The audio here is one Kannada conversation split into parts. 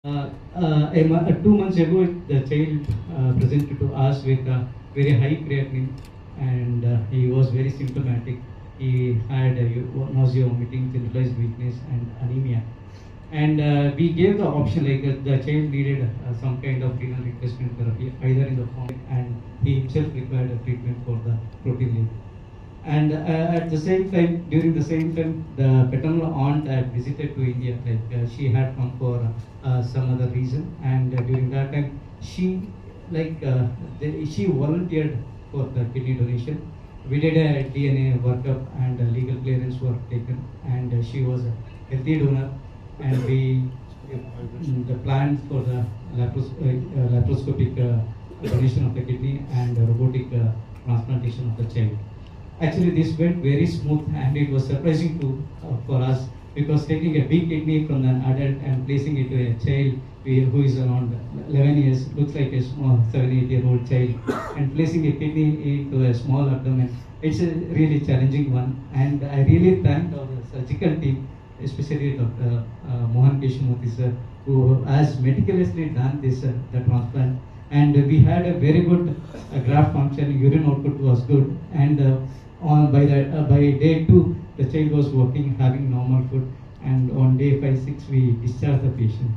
2 months ago, the child presented to us with very high creatinine, and he was very symptomatic. He had nausea, vomiting, generalized weakness, and anemia. And we gave the option like the child needed some kind of renal replacement therapy, either in the form, and he himself required a treatment for the protein leak. And at the same time, during the same time, the paternal aunt had visited to India. Like she had come for some other reason, and during that time, she volunteered for the kidney donation. We did a DNA workup, and legal clearance were taken, and she was a healthy donor. And the plan for the laparoscopic donation of the kidney and robotic transplantation of the child. Actually, this went very smooth, and it was surprising for us, because taking a big kidney from an adult and placing it to a child who is around 11 years, looks like a small 7-8-year-old child, and placing a kidney into a small abdomen, it's a really challenging one. And I really thank our surgical team, especially Dr. Mohan Keshmurthy sir, who has meticulously done this the transplant. And we had a very good graft function, urine output was good, and by day 2, the child was walking, having normal food, and on day 5, 6, we discharged the patient.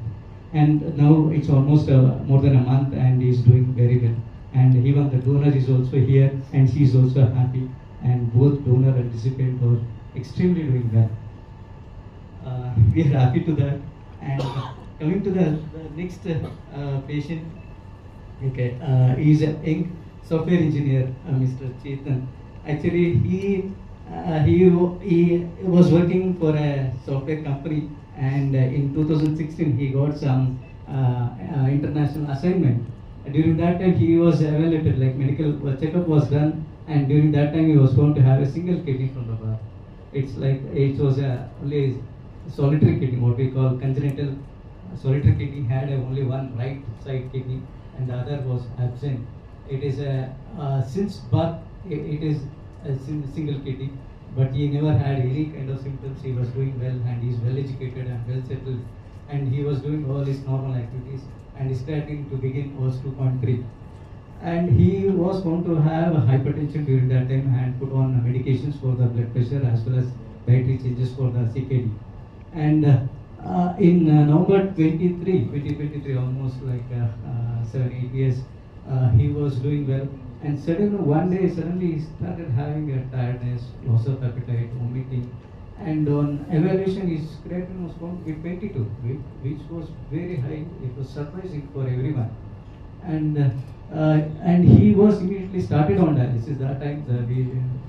And now it's almost more than a month, and he's doing very well. And even the donor is also here, and she's also happy. And both donor and recipient are extremely doing well. We are happy to that. And coming to the next patient, okay, he's a young software engineer, Mr. Chetan. Actually, he was working for a software company, and in 2016 he got some international assignment. During that time, he was evaluated, like medical checkup was done, and during that time he was found to have a single kidney from the birth. It's like it was only solitary kidney, what we call congenital solitary kidney, had only one right side kidney, and the other was absent. It is since birth, it is a single kidney, but he never had any kind of symptoms. He was doing well, and he is well educated and well settled, and he was doing all his normal activities, and his creatinine to begin was 2.3. And he was found to have hypertension during that time, and put on medications for the blood pressure as well as dietary changes for the CKD. And in November 2023, almost like 7-8 years, he was doing well, and suddenly one day he started having a tiredness, loss of appetite, vomiting, and on evaluation his creatinine was found to be 22, which was very high. It was surprising for everyone, and he was immediately started on dialysis. That time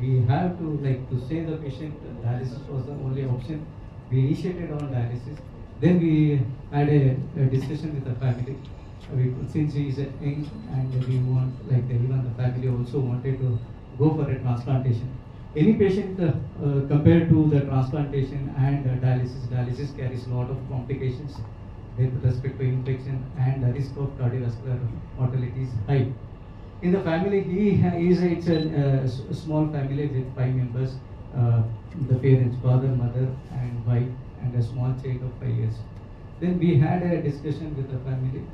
we have to save the patient. Dialysis was the only option. We initiated on dialysis. Then we had a discussion with the family. Since he is young, and we want, even the family also wanted to go for a transplantation. Any patient compared to the transplantation and dialysis carries a lot of complications with respect to infection, and the risk of cardiovascular mortality is high. In the family, it's a small family with 5 members, the parents, father, mother, and wife, and a small child of 5 years. Then we had a discussion with the family.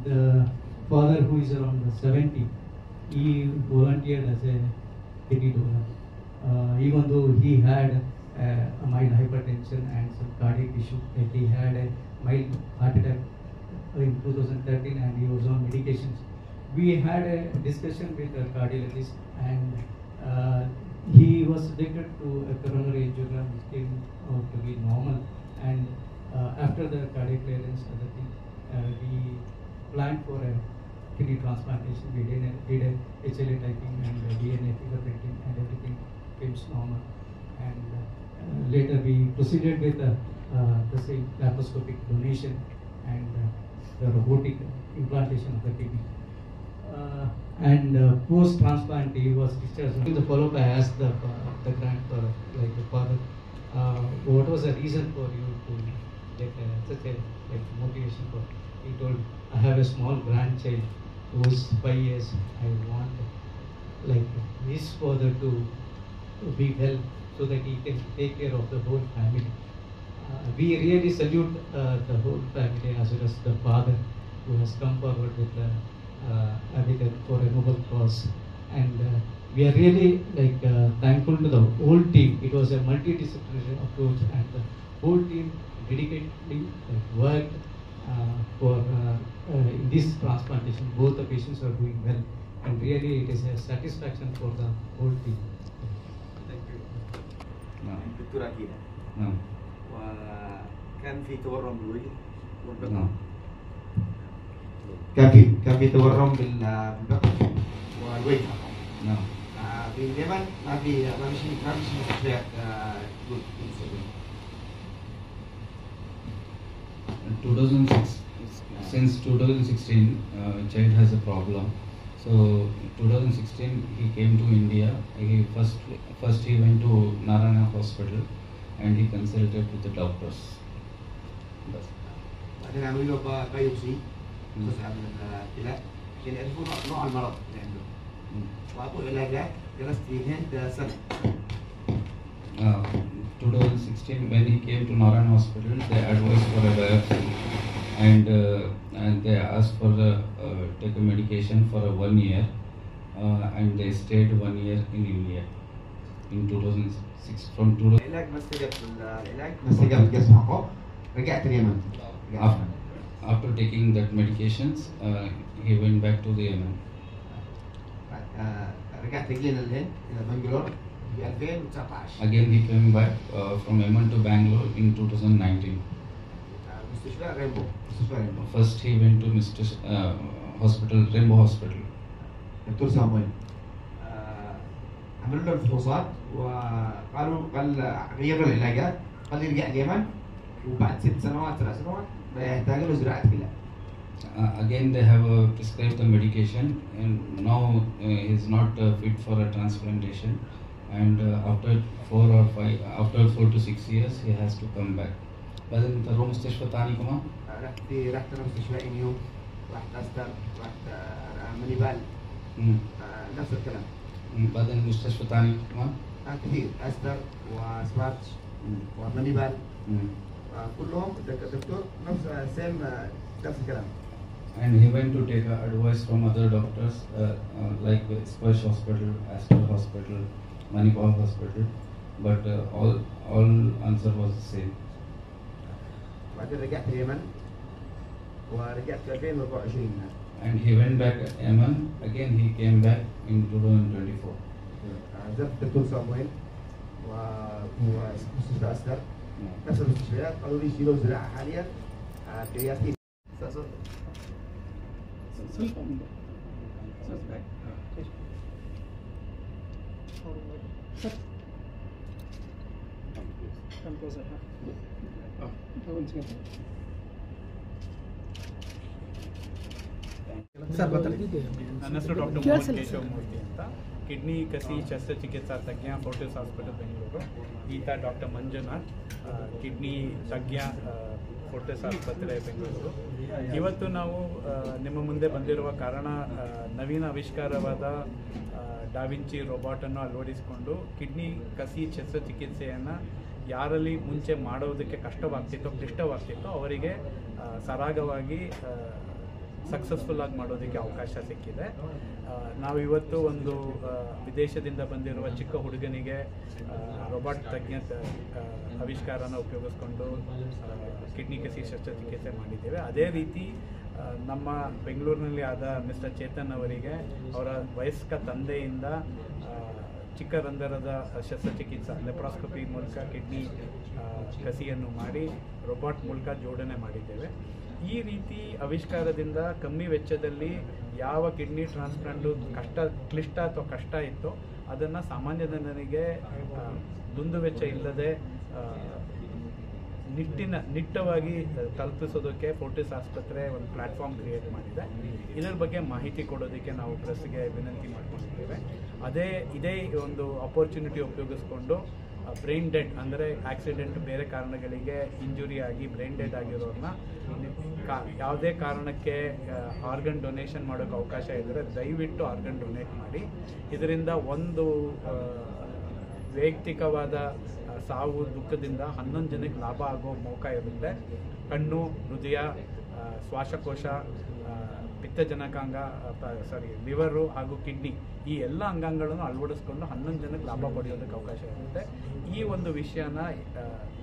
The father, who is around 70, he volunteered as a kidney donor. Even though he had a mild hypertension and some cardiac issue, like he had a mild heart attack in 2013, and he was on medications. We had a discussion with a cardiologist, and he was subjected to a coronary angiogram, which came out to be normal. And after the cardiac clearance, we planned for a kidney transplantation. We did a HLA typing and DNA fingerprinting, and everything came normal. And later we proceeded with the same laparoscopic donation and the robotic implantation of the kidney. And post-transplant, he was discharged. In the follow-up, I asked the grandfather, like the father, what was the reason for you to get such a motivation for? He told, I have a small grandchild who is 5 years. I want his father to be well, so that he can take care of the whole family. we really salute the whole family as well as the father who has come forward with for a noble cause, and we are really thankful to the whole team. It was a multidisciplinary approach, and the whole team dedicatedly worked for in this transplantation. Both the patients are doing well, and really it is a satisfaction for the whole team. Thank you. دكتور أكيد. نعم. وكان في تورم بالوجه والبطن. نعم. كان في تورم بالبطن والوجه. نعم. في اليمن ما في مستشفيات good. 2006, since 2016, child has a problem. So 2016 he came to India. He first he went to Narayana Hospital and he consulted with the doctors. بس. بعدين عملوا له بايوبسي جزء من الابتلاء عشان يعرفوا نوع المرض اللي عنده. واعطوه علاجات جلست في الهند سنة. 2016 when he came to Narayana Hospital, they advised for a biopsy and they asked for take a medication for 1 year and they stayed 1 year in India in 2006 from 2000. العلاج ما استجاب الجسم حقه رجعت اليمن. After taking that medications, he went back to the Yemen. رجعت رجلنا الهند إلى بنجلور في 2019. Again he came back from Yemen to Bangalore in 2019. مستشفى ريمبو. First he went to hospital, Rainbow Hospital. دكتور سامويل عملوا له الفحوصات قال غيروا العلاجات، قال يرجع اليمن وبعد 6 سنوات 7 سنوات يحتاج له زراعة كلى. Again they have prescribed the medication and now he is not fit for a transplantation, and after 4 to 6 years he has to come back. بعدين تروح مستشفى ثاني كمان؟ رحت انا مستشفى انيو، رحت استر، رحت منيبال، نفس الكلام. بعدين مستشفى ثاني كمان؟ كثير، استر وسبارتش ومنيبال كلهم دكتور نفس الكلام. And he went to take advice from other doctors like Splash Hospital, Aster Hospital, Manipal Hospital, but all answer was the same. بعدين رجعت اليمن ورجعت في 2024. And he went back Yemen. Again he came back in 2024. زرت الدكتور سامويل ومستشفى أستر نفس المستشفيات، قالوا لي يشيلوا زراعة حاليا كرياتين. ನನ್ನ ಹೆಸರು ಡಾಕ್ಟರ್ ಮೋಹನ್ ಕೇಶವಮೂರ್ತಿ ಅಂತ, ಕಿಡ್ನಿ ಕಸಿ ಶಸ್ತ್ರಚಿಕಿತ್ಸಾ ತಜ್ಞ ಫೋರ್ಟಿಸ್ ಹಾಸ್ಪಿಟಲ್ ಬೆಂಗಳೂರು. ಈತ ಡಾಕ್ಟರ್ ಮಂಜುನಾಥ್, ಕಿಡ್ನಿ ತಜ್ಞ ಫೋರ್ಟಿಸ್ ಆಸ್ಪತ್ರೆ ಬೆಂಗಳೂರು. ಇವತ್ತು ನಾವು ನಿಮ್ಮ ಮುಂದೆ ಬಂದಿರುವ ಕಾರಣ ನವೀನ ಆವಿಷ್ಕಾರವಾದ ಡಾವಿಂಚಿ ರೋಬೋಟನ್ನು ಅಳವಡಿಸಿಕೊಂಡು ಕಿಡ್ನಿ ಕಸಿ ಶಸ್ತ್ರಚಿಕಿತ್ಸೆಯನ್ನು ಯಾರಲ್ಲಿ ಮುಂಚೆ ಮಾಡೋದಕ್ಕೆ ಕಷ್ಟವಾಗ್ತಿತ್ತೋ ಕ್ಲಿಷ್ಟವಾಗ್ತಿತ್ತೋ ಅವರಿಗೆ ಸರಾಗವಾಗಿ ಸಕ್ಸಸ್ಫುಲ್ಲಾಗಿ ಮಾಡೋದಕ್ಕೆ ಅವಕಾಶ ಸಿಕ್ಕಿದೆ. ನಾವಿವತ್ತು ಒಂದು ವಿದೇಶದಿಂದ ಬಂದಿರುವ ಚಿಕ್ಕ ಹುಡುಗನಿಗೆ ರೋಬೋಟ್ ತಜ್ಞ ಆವಿಷ್ಕಾರನ ಉಪಯೋಗಿಸ್ಕೊಂಡು ಕಿಡ್ನಿ ಕಸಿ ಶಸ್ತ್ರಚಿಕಿತ್ಸೆ ಮಾಡಿದ್ದೇವೆ. ಅದೇ ರೀತಿ ನಮ್ಮ ಬೆಂಗಳೂರಿನಲ್ಲಿ ಆದ ಮಿಸ್ಟರ್ ಚೇತನ್ ಅವರಿಗೆ ಅವರ ವಯಸ್ಕ ತಂದೆಯಿಂದ ಚಿಕ್ಕ ರಂಧ್ರದ ಶಸ್ತ್ರಚಿಕಿತ್ಸಾ ಲೆಪ್ರಾಸ್ಕೋಪಿ ಮೂಲಕ ಕಿಡ್ನಿ ಕಸಿಯನ್ನು ಮಾಡಿ ರೋಬೋಟ್ ಮೂಲಕ ಜೋಡಣೆ ಮಾಡಿದ್ದೇವೆ. ಈ ರೀತಿ ಆವಿಷ್ಕಾರದಿಂದ ಕಮ್ಮಿ ವೆಚ್ಚದಲ್ಲಿ ಯಾವ ಕಿಡ್ನಿ ಟ್ರಾನ್ಸ್ಪ್ಲಾಂಟು ಕ್ಲಿಷ್ಟ ಅಥವಾ ಕಷ್ಟ ಇತ್ತೋ ಅದನ್ನು ಸಾಮಾನ್ಯ ಜನರಿಗೆ ದುಂದು ವೆಚ್ಚ ಇಲ್ಲದೆ ನಿಟ್ಟವಾಗಿ ತಲುಪಿಸೋದಕ್ಕೆ ಫೋರ್ಟಿಸ್ ಆಸ್ಪತ್ರೆ ಒಂದು ಪ್ಲ್ಯಾಟ್ಫಾರ್ಮ್ ಕ್ರಿಯೇಟ್ ಮಾಡಿದೆ. ಇದರ ಬಗ್ಗೆ ಮಾಹಿತಿ ಕೊಡೋದಕ್ಕೆ ನಾವು ಪ್ರೆಸ್ಗೆ ವಿನಂತಿ ಮಾಡ್ಕೊಂಡಿದ್ದೇವೆ. ಇದೇ ಒಂದು ಆಪರ್ಚುನಿಟಿ ಉಪಯೋಗಿಸ್ಕೊಂಡು ಬ್ರೈನ್ ಡೆಡ್ ಅಂದರೆ ಆಕ್ಸಿಡೆಂಟ್ ಬೇರೆ ಕಾರಣಗಳಿಗೆ ಇಂಜುರಿ ಆಗಿ ಬ್ರೈನ್ ಡೆಡ್ ಆಗಿರೋರನ್ನ ಯಾವುದೇ ಕಾರಣಕ್ಕೆ ಆರ್ಗನ್ ಡೊನೇಷನ್ ಮಾಡೋಕ್ಕೆ ಅವಕಾಶ ಇದ್ದರೆ ದಯವಿಟ್ಟು ಆರ್ಗನ್ ಡೊನೇಟ್ ಮಾಡಿ. ಇದರಿಂದ ಒಂದು ವೈಯಕ್ತಿಕವಾದ ಸಾವು ದುಃಖದಿಂದ 11 ಜನಕ್ಕೆ ಲಾಭ ಆಗೋ ಮೌಕ ಇರುತ್ತೆ. ಕಣ್ಣು, ಹೃದಯ, ಶ್ವಾಸಕೋಶ, ಪಿತ್ತಜನಕಾಂಗ, ಲಿವರು ಹಾಗೂ ಕಿಡ್ನಿ, ಈ ಎಲ್ಲ ಅಂಗಾಂಗಗಳನ್ನು ಅಳವಡಿಸ್ಕೊಂಡು 11 ಜನಕ್ಕೆ ಲಾಭ ಪಡೆಯೋದಕ್ಕೆ ಅವಕಾಶ ಇರುತ್ತೆ. ಈ ಒಂದು ವಿಷಯನ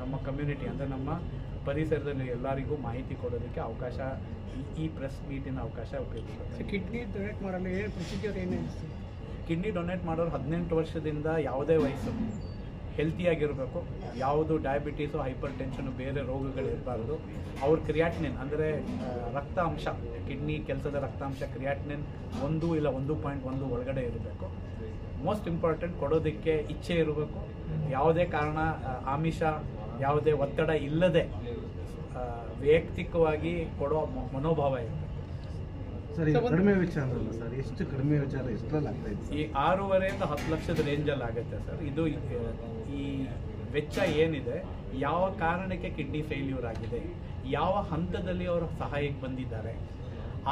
ನಮ್ಮ ಕಮ್ಯುನಿಟಿ ಅಂದರೆ ನಮ್ಮ ಪರಿಸರದಲ್ಲಿ ಎಲ್ಲರಿಗೂ ಮಾಹಿತಿ ಕೊಡೋದಕ್ಕೆ ಅವಕಾಶ, ಈ ಪ್ರೆಸ್ ಮೀಟಿನ ಅವಕಾಶ ಉಪಯೋಗಿಸುತ್ತೆ. ಕಿಡ್ನಿ ಡೊನೇಟ್ ಮಾಡಲು ಏನು ಪ್ರೊಸೀಜರ್ ಏನೇನು? ಕಿಡ್ನಿ ಡೊನೇಟ್ ಮಾಡೋರು 18 ವರ್ಷದಿಂದ ಯಾವುದೇ ವಯಸ್ಸು ಹೆಲ್ತಿಯಾಗಿರಬೇಕು, ಯಾವುದು ಡಯಾಬಿಟೀಸು, ಹೈಪರ್ ಟೆನ್ಷನು, ಬೇರೆ ರೋಗಗಳಿರಬಾರ್ದು. ಅವ್ರ ಕ್ರಿಯಾಟಿನಿನ್ ಅಂದರೆ ರಕ್ತ ಅಂಶ, ಕಿಡ್ನಿ ಕೆಲಸದ ರಕ್ತಾಂಶ ಕ್ರಿಯಾಟಿನಿನ್ 1 ಇಲ್ಲ 1.1 ಒಳಗಡೆ ಇರಬೇಕು. ಮೋಸ್ಟ್ ಇಂಪಾರ್ಟೆಂಟ್, ಕೊಡೋದಕ್ಕೆ ಇಚ್ಛೆ ಇರಬೇಕು, ಯಾವುದೇ ಕಾರಣ ಆಮಿಷ, ಯಾವುದೇ ಒತ್ತಡ ಇಲ್ಲದೆ ವೈಯಕ್ತಿಕವಾಗಿ ಕೊಡೋ ಮನೋಭಾವ ಇರಬೇಕು. ಸರ್, ಈಗ ಕಡಿಮೆ ವೆಚ್ಚ ಅಂದ್ರಲ್ಲ ಸರ್, ಎಷ್ಟು ಕಡಿಮೆ ವೆಚ್ಚ ಎಷ್ಟರಲ್ಲಿ ಆಗ್ತಾ ಇದೆ? ಈ 6.5 10 ಲಕ್ಷದ ರೇಂಜಲ್ಲಿ ಆಗುತ್ತೆ ಸರ್. ಇದು ಈ ವೆಚ್ಚ ಏನಿದೆ, ಯಾವ ಕಾರಣಕ್ಕೆ ಕಿಡ್ನಿ ಫೇಲ್ಯೂರ್ ಆಗಿದೆ, ಯಾವ ಹಂತದಲ್ಲಿ ಅವರು ಸಹಾಯಕ್ಕೆ ಬಂದಿದ್ದಾರೆ,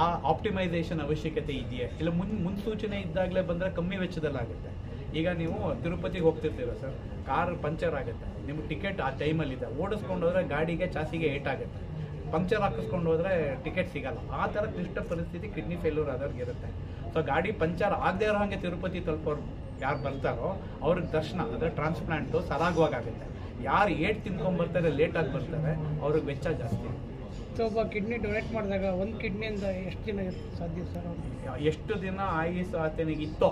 ಆ ಆಪ್ಟಿಮೈಸೇಷನ್ ಅವಶ್ಯಕತೆ ಇದೆಯೇ, ಇಲ್ಲ ಮುನ್ಸೂಚನೆ ಇದ್ದಾಗಲೇ ಬಂದರೆ ಕಮ್ಮಿ ವೆಚ್ಚದಲ್ಲಾಗುತ್ತೆ. ಈಗ ನೀವು ತಿರುಪತಿಗೆ ಹೋಗ್ತಿರ್ತೀರ ಸರ್, ಕಾರ್ ಪಂಚರ್ ಆಗುತ್ತೆ, ನಿಮ್ಗೆ ಟಿಕೆಟ್ ಆ ಟೈಮಲ್ಲಿದೆ, ಓಡಿಸ್ಕೊಂಡು ಹೋದ್ರೆ ಗಾಡಿಗೆ ಚಾಸಿಗೆ ಏಟಾಗುತ್ತೆ, ಪಂಕ್ಚರ್ ಹಾಕಿಸ್ಕೊಂಡು ಹೋದ್ರೆ ಟಿಕೆಟ್ ಸಿಗಲ್ಲ. ಆ ಥರ ಕ್ಲಿಷ್ಟ ಪರಿಸ್ಥಿತಿ ಕಿಡ್ನಿ ಫೇಲ್ಯೂರ್ ಆದವ್ರಿಗೆ ಇರುತ್ತೆ. ಸೊ ಗಾಡಿ ಪಂಚರ್ ಆಗದೆ ಇರೋ ಹಾಗೆ ತಿರುಪತಿ ತಲುಪೋರು ಯಾರು ಬರ್ತಾರೋ ಅವ್ರಿಗೆ ದರ್ಶನ ಅಂದರೆ ಟ್ರಾನ್ಸ್ಪ್ಲಾಂಟು ಸರಾಗವಾಗುತ್ತೆ. ಯಾರು ಏಟ್ ತಿನ್ಕೊಂಡ್ಬರ್ತಾರೆ, ಲೇಟಾಗಿ ಬರ್ತಾರೆ, ಅವ್ರಿಗೆ ವೆಚ್ಚ ಜಾಸ್ತಿ. ಸೊ ಒಬ್ಬ ಕಿಡ್ನಿ ಡೊನೇಟ್ ಮಾಡಿದಾಗ ಒಂದು ಕಿಡ್ನಿಯಿಂದ ಎಷ್ಟು ದಿನ ಸಾಧ್ಯ ಸರ್? ಎಷ್ಟು ದಿನ ಆಯುಸ್ ಆತನಿಗಿತ್ತೋ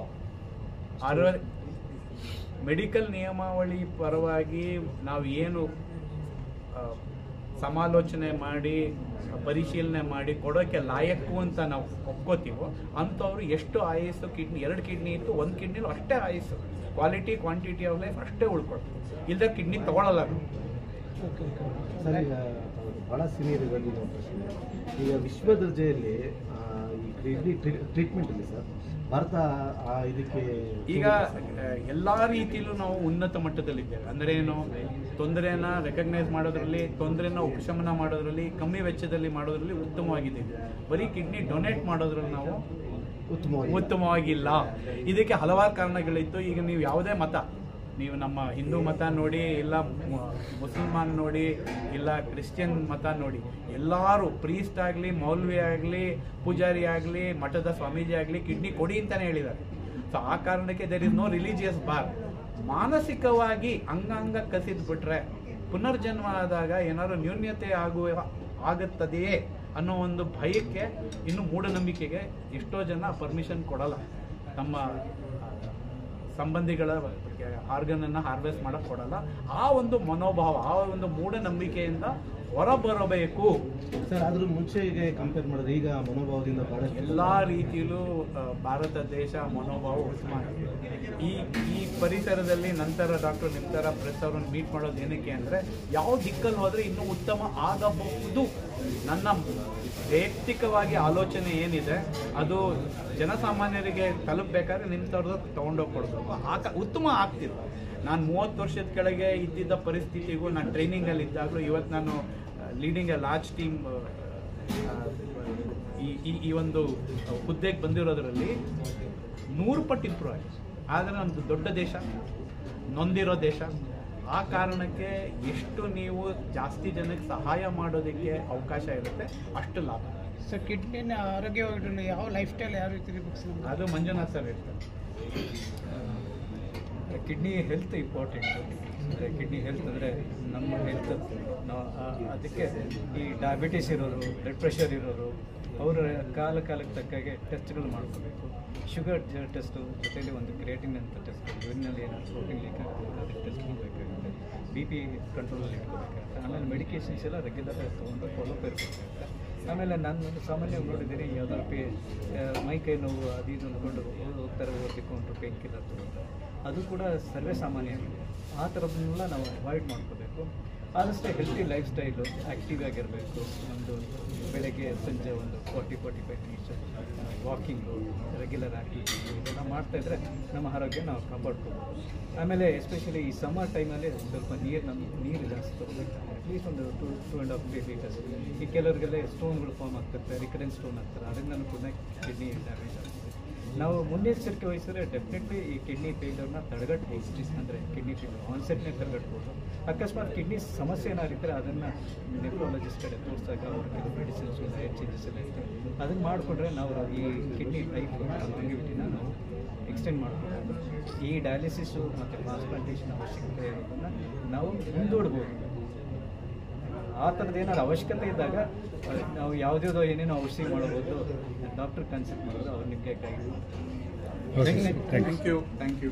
60. ಮೆಡಿಕಲ್ ನಿಯಮಾವಳಿ ಪರವಾಗಿ ನಾವು ಏನು ಸಮಾಲೋಚನೆ ಮಾಡಿ ಪರಿಶೀಲನೆ ಮಾಡಿ ಕೊಡೋಕ್ಕೆ ಲಾಯಕ್ಕು ಅಂತ ನಾವು ಒಪ್ಕೋತೀವೋ ಅಂಥವ್ರು ಎಷ್ಟು ಆಯಸ್ಸು, ಕಿಡ್ನಿ 2 ಕಿಡ್ನಿ ಇತ್ತು, 1 ಕಿಡ್ನಿಲೂ ಅಷ್ಟೇ ಆಯಸ್ಸು, ಕ್ವಾಲಿಟಿ ಕ್ವಾಂಟಿಟಿ ಆಫ್ ಲೈಫ್ ಅಷ್ಟೇ ಉಳ್ಕೊಳ್ತೀವಿ. ಇಲ್ಲದೆ ಕಿಡ್ನಿ ತೊಗೊಳ್ಳಲ್ಲ ನಾವು. ಸರ್, ಈಗ ಭಾಳ ಸೀನಿಯರ್ ಇರೋದು ಇನ್ನೊಂದು ಪ್ರಶ್ನೆ. ಈಗ ವಿಶ್ವ ದರ್ಜೆಯಲ್ಲಿ ಈ ಕಿಡ್ನಿ ಟ್ರೀಟ್ಮೆಂಟಲ್ಲಿ ಸರ್ ಭಾರತ ಇದಕ್ಕೆ ಈಗ ಎಲ್ಲ ರೀತಿಯಲ್ಲೂ ನಾವು ಉನ್ನತ ಮಟ್ಟದಲ್ಲಿದ್ದೇವೆ. ಅಂದರೆ ಏನು, ತೊಂದರೆನ ರೆಕಗ್ನೈಸ್ ಮಾಡೋದ್ರಲ್ಲಿ, ತೊಂದರೆನ ಉಪಶಮನ ಮಾಡೋದ್ರಲ್ಲಿ, ಕಮ್ಮಿ ವೆಚ್ಚದಲ್ಲಿ ಮಾಡೋದ್ರಲ್ಲಿ ಉತ್ತಮವಾಗಿದ್ದೀವಿ. ಬರೀ ಕಿಡ್ನಿ ಡೊನೇಟ್ ಮಾಡೋದ್ರಲ್ಲಿ ನಾವು ಉತ್ತಮವಾಗಿಲ್ಲ. ಇದಕ್ಕೆ ಹಲವಾರು ಕಾರಣಗಳಿತ್ತು. ಈಗ ನೀವು ಯಾವುದೇ ಮತ, ನೀವು ನಮ್ಮ ಹಿಂದೂ ಮತ ನೋಡಿ, ಇಲ್ಲ ಮುಸಲ್ಮಾನ್ ನೋಡಿ, ಇಲ್ಲ ಕ್ರಿಶ್ಚಿಯನ್ ಮತ ನೋಡಿ, ಎಲ್ಲರೂ ಪ್ರೀಸ್ಟ್ ಆಗಲಿ, ಮೌಲ್ವಿ ಆಗಲಿ, ಪೂಜಾರಿ ಆಗಲಿ, ಮಠದ ಸ್ವಾಮೀಜಿ ಆಗಲಿ ಕಿಡ್ನಿ ಕೊಡಿ ಅಂತಲೇ ಹೇಳಿದ್ದಾರೆ. ಸೊ ಆ ಕಾರಣಕ್ಕೆ there is no religious bar. ಮಾನಸಿಕವಾಗಿ ಅಂಗಾಂಗ ಕಸಿದ್ಬಿಟ್ರೆ ಪುನರ್ಜನ್ಮ ಆದಾಗ ಏನಾದ್ರು ನ್ಯೂನ್ಯತೆ ಆಗುತ್ತದೆಯೇ ಅನ್ನೋ ಒಂದು ಭಯಕ್ಕೆ, ಇನ್ನು ಮೂಢನಂಬಿಕೆಗೆ ಎಷ್ಟೋ ಜನ ಪರ್ಮಿಷನ್ ಕೊಡಲ್ಲ. ತಮ್ಮ ಸಂಬಂಧಿಗಳ ಆರ್ಗನನ್ನು ಹಾರ್ವೆಸ್ಟ್ ಮಾಡೋಕ್ಕೆ ಕೊಡಲ್ಲ. ಆ ಒಂದು ಮನೋಭಾವ, ಆ ಒಂದು ಮೂಢನಂಬಿಕೆಯಿಂದ ಹೊರಬರಬೇಕು ಸರ್. ಅದ್ರ ಮುಂಚೆ ಈಗ ಕಂಪೇರ್ ಮಾಡಿದ್ರೆ ಈಗ ಮನೋಭಾವದಿಂದ ಬಹಳಷ್ಟು ಎಲ್ಲ ರೀತಿಯಲ್ಲೂ ಭಾರತ ದೇಶ ಮನೋಭಾವ ಉತ್ತಮ ಆಗಿದೆ. ಈ ಪರಿಸರದಲ್ಲಿ ನಂತರ ಡಾಕ್ಟರ್ ನಿಮ್ಮ ಥರ ಪ್ರೆಸ್ ಅವರನ್ನು ಮೀಟ್ ಮಾಡೋದು ಏನಕ್ಕೆ ಅಂದರೆ, ಯಾವ ದಿಕ್ಕಲ್ಲಿ ಹೋದರೆ ಇನ್ನೂ ಉತ್ತಮ ಆಗಬಹುದು. ನನ್ನ ವೈಯಕ್ತಿಕವಾಗಿ ಆಲೋಚನೆ ಏನಿದೆ ಅದು ಜನಸಾಮಾನ್ಯರಿಗೆ ತಲುಪಬೇಕಾದ್ರೆ ನಿಮ್ಮ ಥರದ್ದು ತೊಗೊಂಡೋಗಿ ಕೊಡಬೇಕು, ಉತ್ತಮ ಆಗ್ತಿದೆ. ನಾನು 30 ವರ್ಷದ ಕೆಳಗೆ ಇದ್ದಿದ್ದ ಪರಿಸ್ಥಿತಿಗೂ, ನಾನು ಟ್ರೈನಿಂಗಲ್ಲಿ ಇದ್ದಾಗಲೂ ಇವತ್ತು ನಾನು ಲೀಡಿಂಗ್ ಎ ಲಾರ್ಜ್ ಟೀಮ್ ಈ ಒಂದು ಹುದ್ದೆಗೆ ಬಂದಿರೋದ್ರಲ್ಲಿ 100 ಪಟ್ಟು ಇಂಪ್ರೂವ್ ಆಗಿದೆ. ಆದರೆ ನಮ್ಮದು ದೊಡ್ಡ ದೇಶ, ನೊಂದಿರೋ ದೇಶ. ಆ ಕಾರಣಕ್ಕೆ ಎಷ್ಟು ನೀವು ಜಾಸ್ತಿ ಜನಕ್ಕೆ ಸಹಾಯ ಮಾಡೋದಕ್ಕೆ ಅವಕಾಶ ಇರುತ್ತೆ ಅಷ್ಟು ಲಾಭ. ಸರ್, ಕಿಡ್ನಿನ ಆರೋಗ್ಯವಾಗಿರಲು ಯಾವ ಲೈಫ್ ಸ್ಟೈಲ್ ಯಾವ ರೀತಿ ಇರಬೇಕು ಸರ್? ಅದು ಮಂಜುನಾಥ್ ಸರ್ ಹೇಳ್ತಾರೆ. Kidney health important. ಅಂದರೆ ಕಿಡ್ನಿ ಹೆಲ್ತ್ ಅಂದರೆ ನಮ್ಮ ಹೆಲ್ತ್. ನಾವು ಅದಕ್ಕೆ ಈ ಡಯಾಬಿಟಿಸ್ ಇರೋರು, ಬ್ಲಡ್ ಪ್ರೆಷರ್ ಇರೋರು ಅವರ ಕಾಲಕ್ಕೆ ತಕ್ಕಾಗೆ ಟೆಸ್ಟ್ಗಳು ಮಾಡ್ಕೋಬೇಕು. ಶುಗರ್ ಟೆಸ್ಟು ಜೊತೆಲಿ ಒಂದು ಕ್ರಿಯೇಟಿನ್ ಅಂತ ಟೆಸ್ಟ್, ಯೂರಿನಲ್ಲಿ ಏನಾದ್ರು ಪ್ರೋಟೀನ್ ಲೀಕ್ ಆಗುತ್ತೆ ಅದಕ್ಕೆ ಟೆಸ್ಟ್ ಮಾಡಬೇಕಾಗುತ್ತೆ. BP ಕಂಟ್ರೋಲಲ್ಲಿ ಇಟ್ಕೋಬೇಕಾಗುತ್ತೆ. ಆಮೇಲೆ ಮೆಡಿಕೇಷನ್ಸ್ ಎಲ್ಲ ರೆಗ್ಯುಲರ್ ತೊಗೊಂಡು ಫಾಲೋಅಪ್ ಇರಬೇಕಾಗುತ್ತೆ. ಆಮೇಲೆ ನಾನು ಸಾಮಾನ್ಯವಾಗಿ ನೋಡಿದ್ದೀನಿ, ಯಾವುದಾದ್ರು ಮೈ ಕೈ ನೋವು ಅದು ಇದು ಅಂದ್ಕೊಂಡು ಹೋಗ್ತಾರೆ, ಓದಿಕೊಂಡು ಪೇನ್ ಕಿಲ್ಲರ್ ತೊಗೊಳ್ತಾರೆ. ಅದು ಕೂಡ ಸರ್ವೇ ಸಾಮಾನ್ಯ. ಆ ಥರದನ್ನೆಲ್ಲ ನಾವು ಅವಾಯ್ಡ್ ಮಾಡ್ಕೋಬೇಕು. ಆದಷ್ಟು ಹೆಲ್ತಿ ಲೈಫ್ ಸ್ಟೈಲು, ಆ್ಯಕ್ಟಿವ್ ಆಗಿರಬೇಕು. ಒಂದು ಬೆಳಗ್ಗೆ ಸಂಜೆ ಒಂದು 40-45 ನಿಮಿಷ ವಾಕಿಂಗು, ರೆಗ್ಯುಲರ್ ಆ್ಯಕ್ಟಿವಿಟಿ ಇದೆಲ್ಲ ಮಾಡ್ತಾಯಿದ್ರೆ ನಮ್ಮ ಆರೋಗ್ಯ ನಾವು ಕಾಪಾಡ್ಕೋಬೋದು. ಆಮೇಲೆ ಎಸ್ಪೆಷಲಿ ಈ ಸಮ್ಮರ್ ಟೈಮಲ್ಲಿ ಸ್ವಲ್ಪ ನೀರು ಜಾಸ್ತಿ ತೊಗೋಬೇಕು. ಅಟ್ಲೀಸ್ಟ್ ಒಂದು 2-2.5-3 ಲೀಟರ್ಸ್. ಈ ಕೆಲವರಿಗೆಲ್ಲ ಸ್ಟೋನ್ಗಳು ಫಾರ್ಮ್ ಆಗ್ತಿರ್ತವೆ, ರಿಕರೆಂಟ್ ಸ್ಟೋನ್ ಆಗ್ತಾರೆ, ಅದರಿಂದಲೂ ಕೂಡ ಕಿಡ್ನಿ ಡ್ಯಾಮೇಜ್ ಆಗ್ತದೆ. ನಾವು ಮುನ್ನೆಚ್ಚರಿಕೆ ವಹಿಸಿದ್ರೆ ಡೆಫಿನೆಟ್ಲಿ ಈ ಕಿಡ್ನಿ ಫೇಲ್ಯೂರ್ನ ತಡೆಗಟ್ಬೋದು. ಅಂದರೆ ಕಿಡ್ನಿ ಫೇಲ್ಯೂರ್ ಆನ್ಸೆಟ್ನೇ ತಡೆಗಟ್ಬೋದು. ಅಕಸ್ಮಾತ್ ಕಿಡ್ನಿ ಸಮಸ್ಯೆ ಏನಾದ್ರು ಇದ್ದರೆ ಅದನ್ನು ನೆಫ್ರಾಲಜಿಸ್ಟ್ ಕಡೆ ತೋರಿಸಿದಾಗ ಅವ್ರ ಕೆಲವು ಮೆಡಿಸಿನ್ಸ್ ಡಯಟ್ ಚೇಂಜಸ್ ಎಲ್ಲ ಇರ್ತದೆ. ಅದನ್ನು ಮಾಡಿಕೊಂಡ್ರೆ ನಾವು ಈ ಕಿಡ್ನಿ ಲೈಫ್ ಲಾಂಗಿವಿಟಿನ ನಾವು ಎಕ್ಸ್ಟೆಂಡ್ ಮಾಡ್ಕೊಳ್ಬೋದು. ಈ ಡಯಾಲಿಸಿಸು ಮತ್ತು ಟ್ರಾನ್ಸ್ಪ್ಲಾಂಟೇಷನ್ ಅವಶ್ಯಕತೆ ಇರೋದನ್ನು ನಾವು ಮುಂದೂಡ್ಬೋದು. ಆ ಥರದ್ದು ಏನಾದ್ರು ಅವಶ್ಯಕತೆ ಇದ್ದಾಗ ನಾವು ಯಾವುದ್ಯಾವುದೋ ಏನೇನೋ ಔಷಧಿ ಮಾಡ್ಬೋದು, ಡಾಕ್ಟರ್ ಕನ್ಸಲ್ಟ್ ಮಾಡೋದು ಅವ್ರು ನಿಮಗೆ ಕೈ. Thank you.